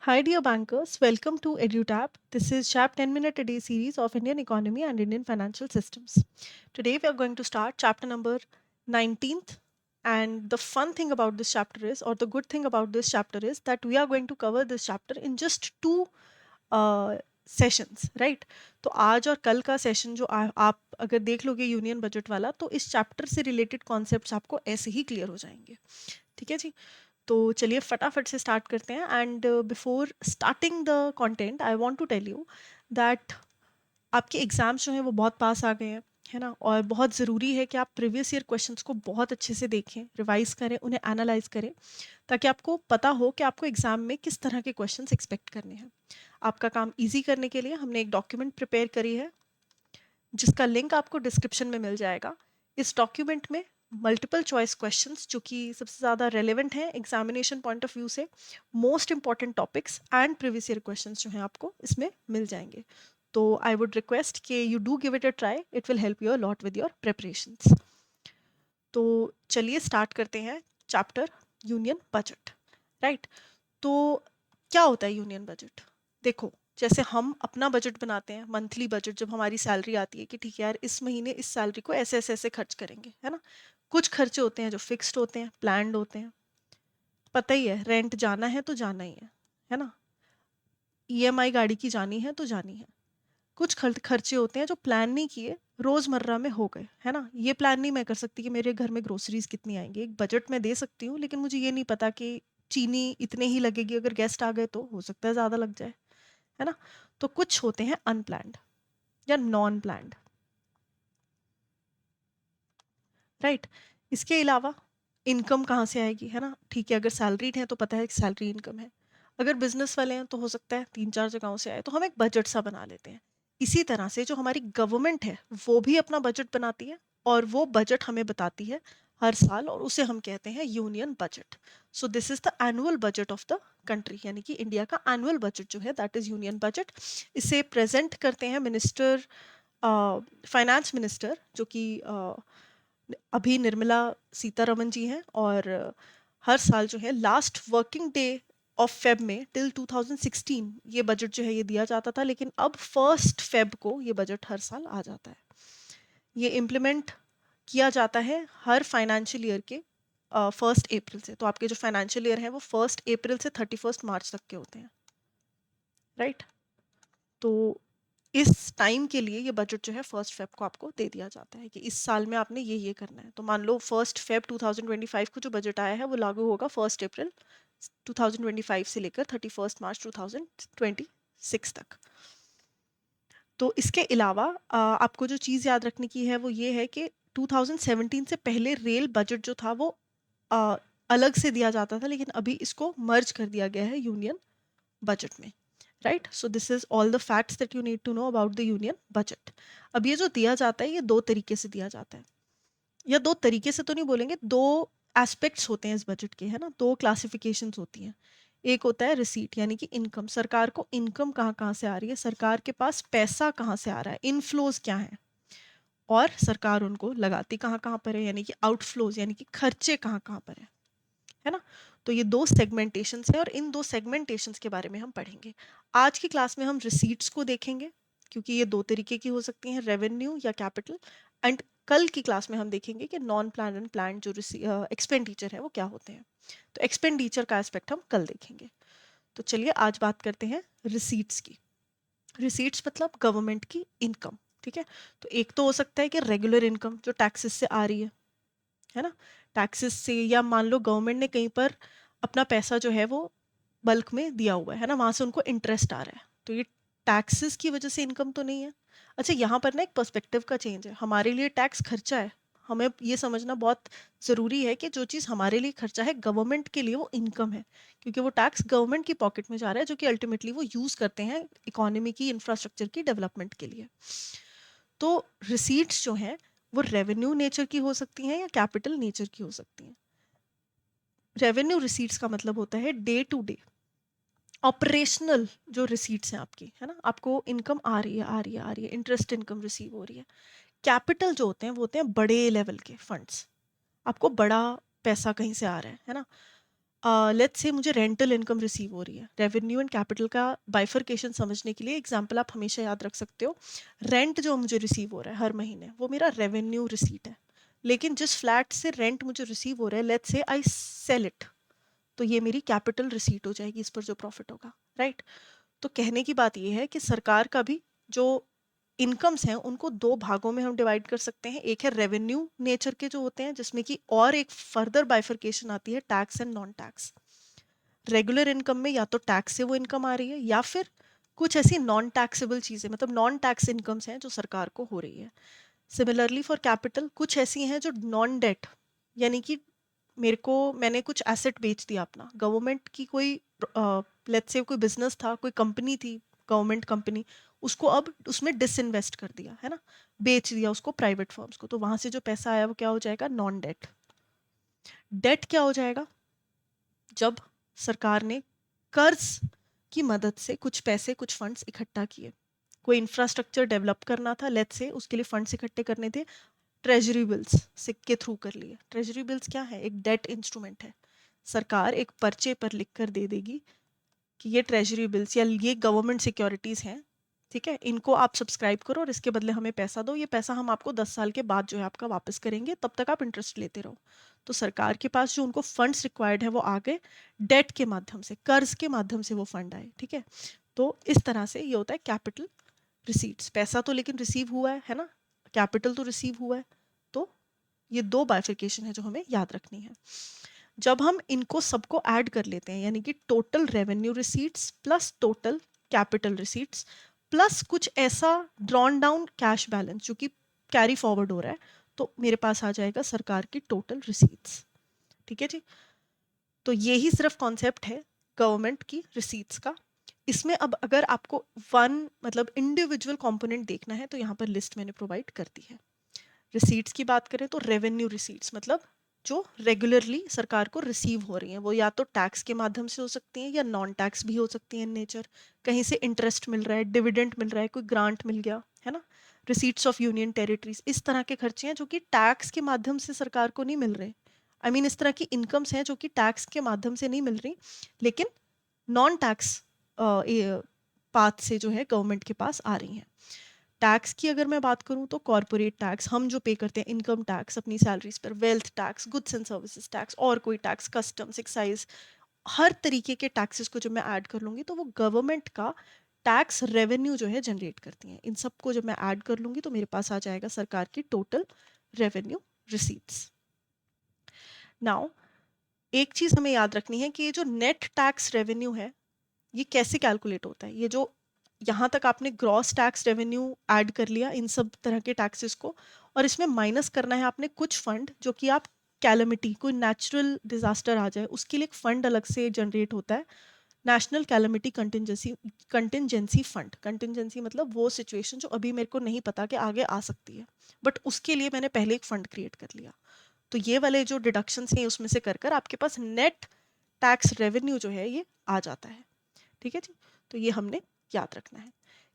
Hi, dear bankers. Welcome to EduTap. This is Chap 10-minute a day series of Indian economy and Indian financial systems. Today, we are going to start chapter number 19th. And the fun thing about this chapter is, or the good thing about this chapter is, that we are going to cover this chapter in just two sessions right. तो आज और कल का session जो आप अगर देख लोगे यूनियन बजट वाला, तो इस चैप्टर से रिलेटेड कॉन्सेप्ट्स आपको ऐसे ही क्लियर हो जाएंगे। ठीक है जी। तो चलिए फटाफट से स्टार्ट करते हैं। And before starting the content I want to tell you that आपके एग्ज़ाम्स जो हैं वो बहुत पास आ गए हैं, है ना। और बहुत ज़रूरी है कि आप प्रीवियस ईयर क्वेश्चंस को बहुत अच्छे से देखें, रिवाइज करें, उन्हें एनालाइज करें, ताकि आपको पता हो कि आपको एग्ज़ाम में किस तरह के क्वेश्चंस एक्सपेक्ट करने हैं। आपका काम इजी करने के लिए हमने एक डॉक्यूमेंट प्रिपेयर करी है, जिसका लिंक आपको डिस्क्रिप्शन में मिल जाएगा। इस डॉक्यूमेंट में मल्टीपल चॉइस क्वेश्चंस जो कि सबसे ज़्यादा रेलेवेंट हैं एग्जामिनेशन पॉइंट ऑफ व्यू से, most important topics and previous year questions जो हैं आपको इसमें मिल जाएंगे। तो आई वुड रिक्वेस्ट कि you do give it a try, it will help you a lot with your preparations. तो चलिए स्टार्ट करते हैं चैप्टर यूनियन बजट। राइट। तो क्या होता है यूनियन बजट? देखो, जैसे हम अपना बजट बनाते हैं, मंथली बजट, जब हमारी सैलरी आती है कि ठीक है यार इस महीने इस सैलरी को ऐसे ऐसे ऐसे खर्च करेंगे, है ना। कुछ खर्चे होते हैं जो फिक्स्ड होते हैं, प्लान्ड होते हैं। पता ही है, रेंट जाना है तो जाना ही है ना। ईएमआई गाड़ी की जानी है तो जानी है। कुछ खर्चे होते हैं जो प्लान नहीं किए, रोजमर्रा में हो गए, है ना। ये प्लान नहीं मैं कर सकती कि मेरे घर में ग्रोसरीज कितनी आएंगी। एक बजट में दे सकती हूँ, लेकिन मुझे ये नहीं पता कि चीनी इतने ही लगेगी, अगर गेस्ट आ गए तो हो सकता है ज़्यादा लग जाए, है ना। तो कुछ होते हैं अनप्लैंड या नॉन प्लैंड। राइट। इसके अलावा इनकम कहाँ से आएगी, है ना। ठीक है, अगर सैलरीड है तो पता है कि सैलरी इनकम है। अगर बिजनेस वाले हैं तो हो सकता है तीन चार जगहों से आए, तो हम एक बजट सा बना लेते हैं। इसी तरह से जो हमारी गवर्नमेंट है वो भी अपना बजट बनाती है, और वो बजट हमें बताती है हर साल, और उसे हम कहते हैं union budget. So this is the annual budget of the country, यानी कि इंडिया का एनुअल बजट जो है दैट इज यूनियन बजट। इसे प्रेजेंट करते हैं मिनिस्टर, फाइनेंस मिनिस्टर, जो कि अभी निर्मला सीतारमन जी हैं। और हर साल जो है last working day of Feb में टिल 2016 ये बजट जो है ये दिया जाता था, लेकिन अब फर्स्ट फेब को ये बजट हर साल आ जाता है। ये इम्प्लीमेंट किया जाता है हर फाइनेंशियल ईयर के 1 अप्रैल से। तो आपके जो फाइनेंशियल ईयर है वो 1 अप्रैल से 31 मार्च तक के होते हैं। राइट। तो इस टाइम के लिए ये बजट जो है 1 फेब को आपको दे दिया जाता है कि इस साल में आपने ये करना है। तो मान लो 1 फेब 2025 को जो बजट आया है वो लागू होगा 1 अप्रैल 2025 से लेकर 31 मार्च 2026 तक। तो इसके अलावा आपको जो चीज़ याद रखने की है वो ये है कि 2017 से पहले रेल बजट जो था वो अ, अलग से दिया जाता था, लेकिन अभी इसको मर्ज कर दिया गया है यूनियन बजट में। Right. So this is all the facts that you need to know about the union budget. अब ये जो दिया जाता है ये दो तरीके से दिया जाता है, या दो तरीके से तो नहीं बोलेंगे, दो एस्पेक्ट्स होते हैं इस बजट के, है ना। दो क्लासिफिकेशंस होती हैं। एक होता है रिसीट, यानी कि इनकम, सरकार को इनकम कहाँ कहाँ से आ रही है, सरकार के पास पैसा कहाँ से आ रहा है, इनफ्लोज क्या है, और सरकार उनको लगाती कहाँ कहाँ पर है, यानी कि आउटफ्लोज, यानी कि खर्चे कहाँ कहाँ पर है ना। तो ये दो सेगमेंटेशंस है, और इन दो सेगमेंटेशंस के बारे में हम पढ़ेंगे। आज की क्लास में हम रिसीट्स को देखेंगे, क्योंकि ये दो तरीके की हो सकती हैं, रेवेन्यू या कैपिटल। एंड कल की क्लास में हम देखेंगे कि नॉन प्लान एंड प्लान जो एक्सपेंडिचर है वो क्या होते हैं। तो एक्सपेंडिचर का एस्पेक्ट हम कल देखेंगे। तो चलिए आज बात करते हैं रिसीट्स की। रिसीट्स मतलब गवर्नमेंट की इनकम। ठीक है। तो एक तो हो सकता है कि रेगुलर इनकम जो टैक्सेस से आ रही है ना, टैक्सेस से, या मान लो गवर्नमेंट ने कहीं पर अपना पैसा जो है वो बल्क में दिया हुआ है ना, वहाँ से उनको इंटरेस्ट आ रहा है, तो ये टैक्सेस की वजह से इनकम तो नहीं है। अच्छा, यहाँ पर ना एक पर्सपेक्टिव का चेंज है। हमारे लिए टैक्स खर्चा है, हमें ये समझना बहुत ज़रूरी है कि जो चीज़ हमारे लिए खर्चा है गवर्नमेंट के लिए वो इनकम है, क्योंकि वो टैक्स गवर्नमेंट की पॉकेट में जा रहा है, जो कि अल्टीमेटली वो यूज़ करते हैं इकोनॉमी की, इंफ्रास्ट्रक्चर की डेवलपमेंट के लिए। तो रिसीट्स जो हैं वो रेवेन्यू नेचर की हो सकती हैं या कैपिटल नेचर की हो सकती हैं। रेवेन्यू रिसीट्स का मतलब होता है डे टू डे ऑपरेशनल जो रिसीट्स हैं आपकी, है ना, आपको इनकम आ रही है आ रही है आ रही है, इंटरेस्ट इनकम रिसीव हो रही है। कैपिटल जो होते हैं वो होते हैं बड़े लेवल के फंड्स, आपको बड़ा पैसा कहीं से आ रहा है ना। लेट्स से मुझे रेंटल इनकम रिसीव हो रही है। रेवेन्यू एंड कैपिटल का बाइफरकेशन समझने के लिए एग्जांपल आप हमेशा याद रख सकते हो। रेंट जो मुझे रिसीव हो रहा है हर महीने, वो मेरा रेवेन्यू रिसीट है। लेकिन जिस फ्लैट से रेंट मुझे रिसीव हो रहा है, let's say I cell it, तो ये मेरी कैपिटल रिसीट हो जाएगी, इस पर जो प्रॉफिट होगा, राइट। तो कहने की बात ये है कि सरकार का भी जो इनकम्स हैं उनको दो भागों में हम डिवाइड कर सकते हैं। एक है रेवेन्यू नेचर के जो होते हैं, जिसमें कि और एक फर्दर बाइफरकेशन आती है tax and non tax. Regular income में या तो टैक्स से वो इनकम आ रही है, या फिर कुछ ऐसी नॉन टैक्सेबल चीजें, मतलब नॉन टैक्स इनकम्स हैं जो सरकार को हो रही है। सिमिलरली फॉर कैपिटल कुछ ऐसी हैं जो नॉन डेट, यानी कि मैंने कुछ एसेट बेच दिया अपना, गवर्नमेंट की कोई लेट्स से कोई बिजनेस था, कोई कंपनी थी, गवर्नमेंट कंपनी, उसको अब उसमें डिसइन्वेस्ट कर दिया है ना, बेच दिया उसको प्राइवेट फर्म्स को, तो वहां से जो पैसा आया वो क्या हो जाएगा, नॉन डेट। डेट क्या हो जाएगा, जब सरकार ने कर्ज की मदद से कुछ पैसे, कुछ फंड्स इकट्ठा किए, कोई इंफ्रास्ट्रक्चर डेवलप करना था, लेट्स से उसके लिए फंड्स इकट्ठे करने थे, ट्रेजरी बिल्स सिक्के थ्रू कर लिए। ट्रेजरी बिल्स क्या है, एक डेट इंस्ट्रूमेंट है। सरकार एक पर्चे पर लिख कर दे देगी कि ये ट्रेजरी बिल्स या ये गवर्नमेंट सिक्योरिटीज हैं, ठीक है, इनको आप सब्सक्राइब करो और इसके बदले हमें पैसा दो, ये पैसा हम आपको 10 साल के बाद जो है आपका वापस करेंगे, तब तक आप इंटरेस्ट लेते रहो। तो सरकार के पास जो उनको फंड्स रिक्वायर्ड है वो आ गए, डेट के माध्यम से, कर्ज के माध्यम से वो फंड आए, ठीक है। तो इस तरह से ये होता है कैपिटल रिसीट्स। पैसा तो लेकिन रिसीव हुआ है ना, कैपिटल तो रिसीव हुआ है। तो ये दो बाइफिकेशन है जो हमें याद रखनी है। जब हम इनको सबको ऐड कर लेते हैं, यानी कि total revenue receipts plus total capital receipts plus कुछ ऐसा ड्रॉन डाउन कैश बैलेंस जो कि कैरी फॉरवर्ड हो रहा है, तो मेरे पास आ जाएगा सरकार की टोटल रिसीट्स, ठीक है जी। तो ये ही सिर्फ कॉन्सेप्ट है गवर्नमेंट की रिसीट्स का। इसमें अब अगर आपको वन मतलब इंडिविजुअल कंपोनेंट देखना है तो यहाँ पर लिस्ट मैंने प्रोवाइड कर दी है। रिसीट्स की बात करें तो रेवेन्यू रिसीट्स मतलब जो रेगुलरली सरकार को रिसीव हो रही हैं, वो या तो टैक्स के माध्यम से हो सकती हैं या नॉन टैक्स भी हो सकती हैं इन नेचर। कहीं से इंटरेस्ट मिल रहा है, डिविडेंड मिल रहा है, कोई ग्रांट मिल गया है ना, रिसीट्स ऑफ यूनियन टेरिटरीज, इस तरह के खर्चे हैं जो कि टैक्स के माध्यम से सरकार को नहीं मिल रहे। आई मीन इस तरह की इनकम्स हैं जो कि टैक्स के माध्यम से नहीं मिल रही, लेकिन नॉन टैक्स पाथ से जो है गवर्नमेंट के पास आ रही हैं। टैक्स की अगर मैं बात करूं तो कॉर्पोरेट टैक्स हम जो पे करते हैं, इनकम टैक्स अपनी सैलरीज पर, wealth tax, goods and services tax, और कोई टैक्स, कस्टम्स, एक्साइज, हर तरीके के टैक्सेस को जब मैं ऐड कर लूंगी तो वो गवर्नमेंट का टैक्स रेवेन्यू जो है जनरेट करती हैं। इन सबको जब मैं ऐड कर लूंगी तो मेरे पास आ जाएगा सरकार की टोटल रेवेन्यू रिसीट्स। नाउ एक चीज हमें याद रखनी है कि ये जो नेट टैक्स रेवेन्यू है ये कैसे कैलकुलेट होता है। ये जो यहाँ तक आपने ग्रॉस टैक्स रेवेन्यू ऐड कर लिया इन सब तरह के टैक्सेस को, और इसमें माइनस करना है आपने कुछ फंड जो कि आप कैलमिटी, कोई नेचुरल डिजास्टर आ जाए उसके लिए एक फंड अलग से जनरेट होता है, national calamity contingency contingency fund. Contingency मतलब वो सिचुएशन जो अभी मेरे को नहीं पता कि आगे आ सकती है, बट उसके लिए मैंने पहले एक फंड क्रिएट कर लिया। तो ये वाले जो डिडक्शंस हैं उसमें से कर कर आपके पास नेट टैक्स रेवेन्यू जो है ये आ जाता है, ठीक है जी। तो ये हमने याद रखना है।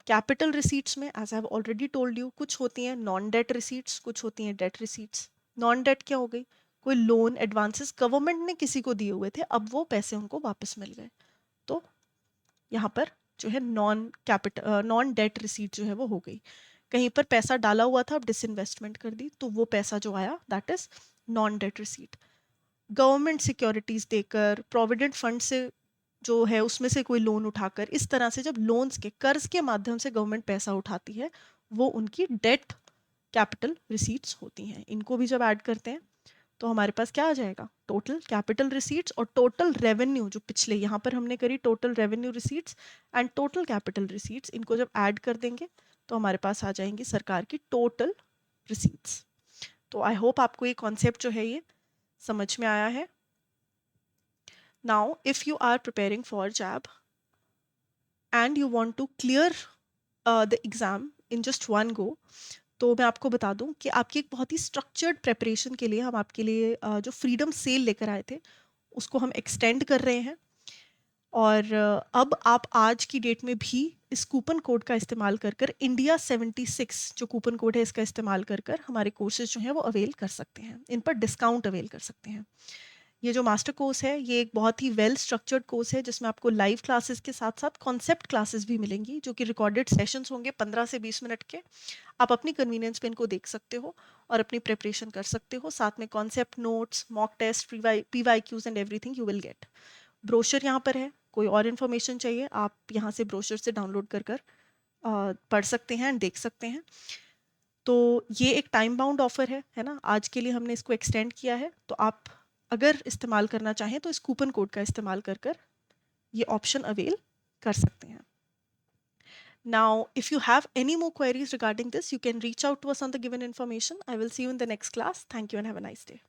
कैपिटल रिसीट्स में as I have already told you कुछ होती हैं नॉन डेट रिसीट्स, कुछ होती हैं डेट रिसीट्स। नॉन डेट क्या हो गई, कोई लोन एडवांसेस गवर्नमेंट ने किसी को दिए हुए थे, अब वो पैसे उनको वापस मिल गए, तो यहाँ पर जो है नॉन डेट रिसीट जो है वो हो गई। कहीं पर पैसा डाला हुआ था, अब डिसइन्वेस्टमेंट कर दी, तो वो पैसा जो आया that is non debt receipt. Government securities देकर, प्रोविडेंट फंड से जो है उसमें से कोई लोन उठाकर, इस तरह से जब लोन्स के, कर्ज के माध्यम से गवर्नमेंट पैसा उठाती है, वो उनकी डेट कैपिटल रिसीट्स होती हैं। इनको भी जब ऐड करते हैं तो हमारे पास क्या आ जाएगा, टोटल कैपिटल रिसीट्स और टोटल रेवेन्यू जो पिछले यहाँ पर हमने करी total revenue receipts and total capital receipts, इनको जब ऐड कर देंगे तो हमारे पास आ जाएंगी सरकार की टोटल रिसीट्स। तो आई होप आपको ये कॉन्सेप्ट जो है ये समझ में आया है। Now, if you are preparing for JAB and you want to clear the exam in just one go, तो मैं आपको बता दूं कि आपकी एक बहुत ही स्ट्रक्चर्ड प्रेपरेशन के लिए हम आपके लिए जो फ्रीडम सेल लेकर आए थे उसको हम एक्सटेंड कर रहे हैं। और अब आप आज की डेट में भी इस कूपन कोड का इस्तेमाल कर कर इंडिया 76 जो कूपन कोड है इसका इस्तेमाल कर कर हमारे कोर्सेज जो हैं वो अवेल कर सकते हैं, इन पर डिस्काउंट अवेल कर सकते हैं। ये जो मास्टर कोर्स है ये एक बहुत ही वेल स्ट्रक्चर्ड कोर्स है जिसमें आपको लाइव क्लासेस के साथ साथ कॉन्सेप्ट क्लासेस भी मिलेंगी जो कि रिकॉर्डेड सेशंस होंगे 15 से 20 मिनट के। आप अपनी कन्वीनियंस पे इनको देख सकते हो और अपनी प्रिपरेशन कर सकते हो। साथ में concept notes, mock test, P Y Qs and everything you will get. Brochure यहाँ पर है, कोई और इन्फॉर्मेशन चाहिए आप यहाँ से ब्रोशर से डाउनलोड कर पढ़ सकते हैं एंड देख सकते हैं। तो ये एक टाइम बाउंड ऑफर है ना, आज के लिए हमने इसको एक्सटेंड किया है। तो आप अगर इस्तेमाल करना चाहें तो इस कूपन कोड का इस्तेमाल कर ये ऑप्शन अवेल कर सकते हैं। Now, if you have any more queries regarding this, you can reach out to us on the given information. I will see you in the next class. Thank you and have a nice day.